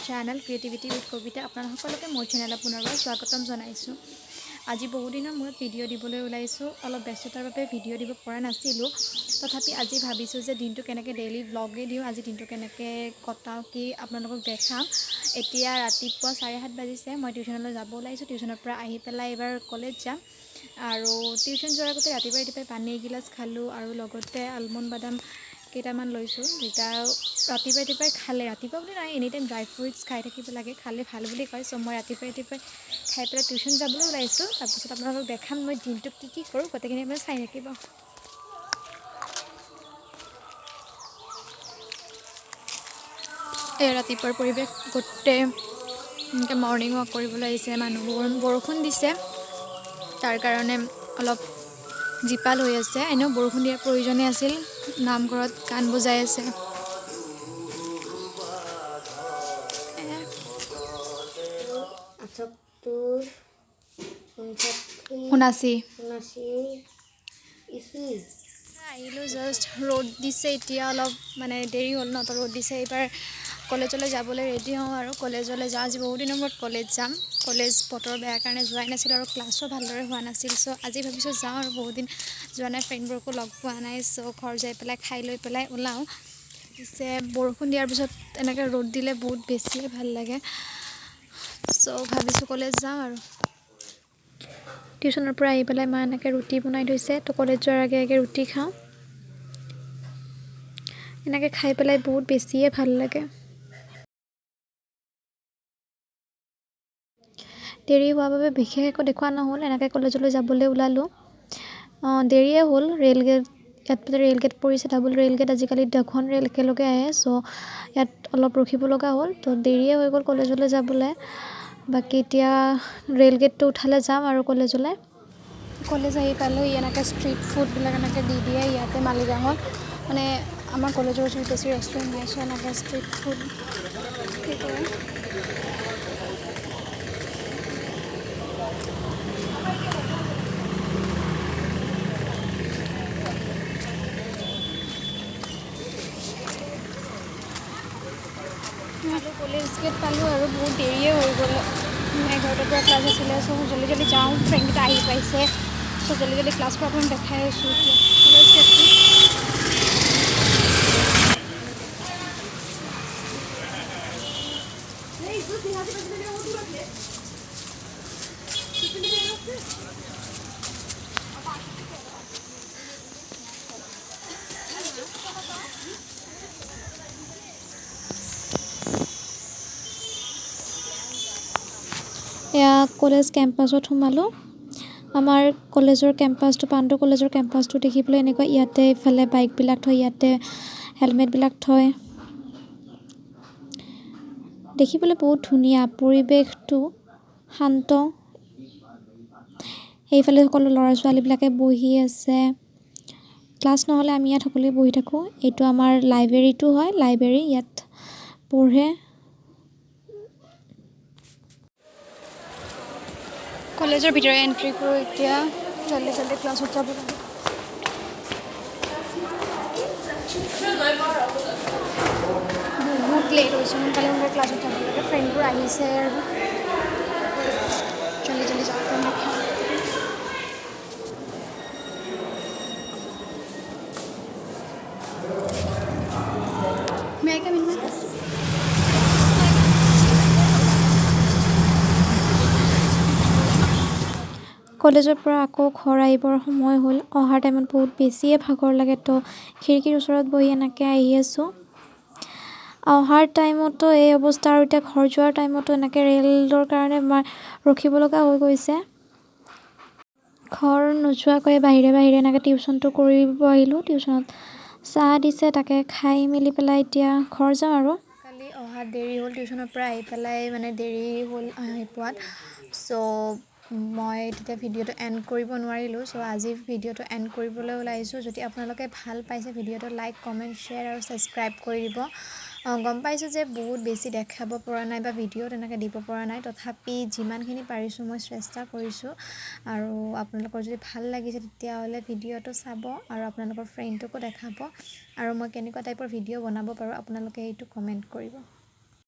Channel creativity with কবিতা আপোনালোক সকলোকে মোৰ চেনেলত পুনৰবাৰ স্বাগতম জনাইছোঁ। আজি বহুদিনৰ মূৰত ভিডিঅ' দিবলৈ ওলাইছোঁ। অলপ ব্যস্ততাৰ বাবে ভিডিঅ' দিব পৰা নাছিলোঁ। তথাপি আজি ভাবিছোঁ যে দিনটো কেনেকৈ ডেইলি ব্লগেই দিওঁ, আজি দিনটো কেনেকৈ কটাওঁ কি আপোনালোকক দেখাম। এতিয়া ৰাতিপুৱা 7:30 বাজিছে। মই টিউশ্যনলৈ যাব ওলাইছোঁ। টিউশ্যনৰ পৰা আহি পেলাই এবাৰ কলেজ যাম আৰু টিউশ্যন যোৱাৰ আগতে ৰাতিপুৱাই পানী এগিলাচ খালোঁ আৰু লগতে আলমণ্ড বাদাম কেইটামান লৈছোঁ। যেতিয়া ৰাতিপুৱাই খালে, ৰাতিপুৱা বুলি নহয়, এনি টাইম ড্ৰাই ফ্ৰুটছ খাই থাকিব লাগে, খালে ভাল বুলি কয়। চ' মই ৰাতিপুৱাই খাই পেলাই টিউশ্যন যাবলৈ ওলাইছোঁ। তাৰপিছত আপোনালোকক দেখাম মই দিনটোত কি কৰোঁ, গোটেইখিনি আপুনি চাই থাকিব। এই ৰাতিপুৱাৰ পৰিৱেশ গোটেই এনেকৈ মৰ্ণিং ৱাক কৰিবলৈ আহিছে মানুহবোৰ। বৰষুণ দিছে, তাৰ কাৰণে অলপ জীপাল হৈ আছে। এনেও বৰষুণ দিয়াৰ প্ৰয়োজনেই আছিল। নামঘৰত গান বজাই আছে। আহিলোঁ জাষ্ট, ৰ'দ দিছে এতিয়া অলপ মানে দেৰি হ'ল ন, তো ৰ'দ দিছে। এইবাৰ কলেজলৈ যাবলৈ ৰেডি হওঁ আৰু কলেজলৈ যাওঁ। আজি বহুত দিনৰ মূৰত কলেজ যাম। কলেজ বতৰ বেয়া কাৰণে যোৱাই নাছিল আৰু ক্লাছো ভালদৰে হোৱা নাছিল। চ' আজি ভাবিছোঁ যাওঁ আৰু বহুত দিন যোৱা নাই, ফ্ৰেণ্ডবোৰকো লগ পোৱা নাই। চ' ঘৰ যাই পেলাই খাই লৈ পেলাই ওলাওঁ। পিছে বৰষুণ দিয়াৰ পিছত এনেকৈ ৰ'দ দিলে বহুত বেছিয়ে ভাল লাগে। চ' ভাবিছোঁ কলেজ যাওঁ আৰু। টিউশ্যনৰ পৰা আহি পেলাই মা এনেকৈ ৰুটি বনাই থৈছে, তো কলেজ যোৱাৰ আগে আগে ৰুটি খাওঁ। এনেকৈ খাই পেলাই বহুত বেছিয়ে ভাল লাগে। দেৰি হোৱাৰ বাবে বিশেষ একো দেখুওৱা নহ'ল। এনেকৈ কলেজলৈ যাবলৈ ওলালোঁ। দেৰিয়ে হ'ল। ইয়াত ৰে'ল গেট পৰিছে, ডাবল ৰে'ল গেট। আজিকালি 2খন ৰে'ল একেলগে আহে। চ' ইয়াত অলপ ৰখিব লগা হ'ল, তো দেৰিয়ে হৈ গ'ল কলেজলৈ যাবলৈ। বাকী এতিয়া ৰে'ল গেটটো উঠালে যাম আৰু কলেজলৈ। কলেজ আহি পালোঁ। এনেকৈ ষ্ট্ৰীট ফুডবিলাক এনেকৈ দি দিয়ে ইয়াতে মালিগাঁৱত। মানে আমাৰ কলেজৰ ওচৰত বেছি ৰেষ্টুৰেণ্ট নাই, চ' এনেকৈ ষ্ট্ৰীট ফুড সেইটোৱে। কলেজ গেট পালোঁ আৰু বহুত দেৰিয়ে হৈ গ'ল। 11টাৰ পৰা ক্লাছ আছিলে। চ' জল্দি যাওঁ, ফ্ৰেণ্ডকেইটা আহি পাইছে। চ' জল্দি ক্লাছ কৰা আপোনাক দেখাই আছোঁ এতিয়া কলেজ গেটটো। এয়া কলেজ কেম্পাছত সোমালোঁ। আমাৰ কলেজৰ কেম্পাছটো, পাণ্ডু কলেজৰ কেম্পাছটো দেখিবলৈ এনেকুৱা। ইয়াতে ইফালে বাইকবিলাক থয়, ইয়াতে হেলমেটবিলাক থয়। দেখিবলৈ বহুত ধুনীয়া, পৰিৱেশটো শান্ত। সেইফালে সকলো ল'ৰা ছোৱালীবিলাকে বহি আছে। ক্লাছ নহ'লে আমি ইয়াত সকলোৱে বহি থাকোঁ। এইটো আমাৰ লাইব্ৰেৰীটো হয়, লাইব্ৰেৰী ইয়াত পঢ়ে। কলেজৰ ভিতৰত এণ্ট্ৰি কৰোঁ এতিয়া। জল্দি ক্লাছত যাব লাগে। বহুত লেট হৈছে, সোনকালে ক্লাছত যাব লাগে। ফ্ৰেণ্ডবোৰ আহিছে আৰু জল্দি যাব লাগে। কলেজৰ পৰা আকৌ ঘৰ আহিবৰ সময় হ'ল। অহাৰ টাইমত বহুত বেছিয়ে ভাগৰ লাগে, তো খিৰিকীৰ ওচৰত বহি এনেকৈ আহি আছোঁ। অহাৰ টাইমতো এই অৱস্থা আৰু এতিয়া ঘৰ যোৱাৰ টাইমতো এনেকৈ ৰে'লৰ কাৰণে ৰখিব লগা হৈ গৈছে। ঘৰ নোযোৱাকৈ বাহিৰে এনেকৈ টিউশ্যনটো কৰিব আহিলোঁ। টিউশ্যনত চাহ দিছে, তাকে খাই মেলি পেলাই এতিয়া ঘৰ যাওঁ আৰু। কালি অহাত দেৰি হ'ল, টিউশ্যনৰ পৰা আহি পেলাই মানে দেৰি হ'ল আহি পোৱাত। চ' মই তেতিয়া ভিডিঅ'টো এণ্ড কৰিব নোৱাৰিলোঁ। চ' আজি ভিডিঅ'টো এণ্ড কৰিবলৈ ওলাইছোঁ। যদি আপোনালোকে ভাল পাইছে ভিডিঅ'টো লাইক, কমেণ্ট, শ্বেয়াৰ আৰু ছাবস্ক্ৰাইব কৰি দিব। গম পাইছোঁ যে বহুত বেছি দেখাব পৰা নাই বা ভিডিঅ' তেনেকৈ দিব পৰা নাই, তথাপি যিমানখিনি পাৰিছোঁ মই চেষ্টা কৰিছোঁ। আৰু আপোনালোকৰ যদি ভাল লাগিছে তেতিয়াহ'লে ভিডিঅ'টো চাব আৰু আপোনালোকৰ ফ্ৰেণ্ডটোকো দেখাব। আৰু মই কেনেকুৱা টাইপৰ ভিডিঅ' বনাব পাৰোঁ আপোনালোকে এইটো কমেণ্ট কৰিব।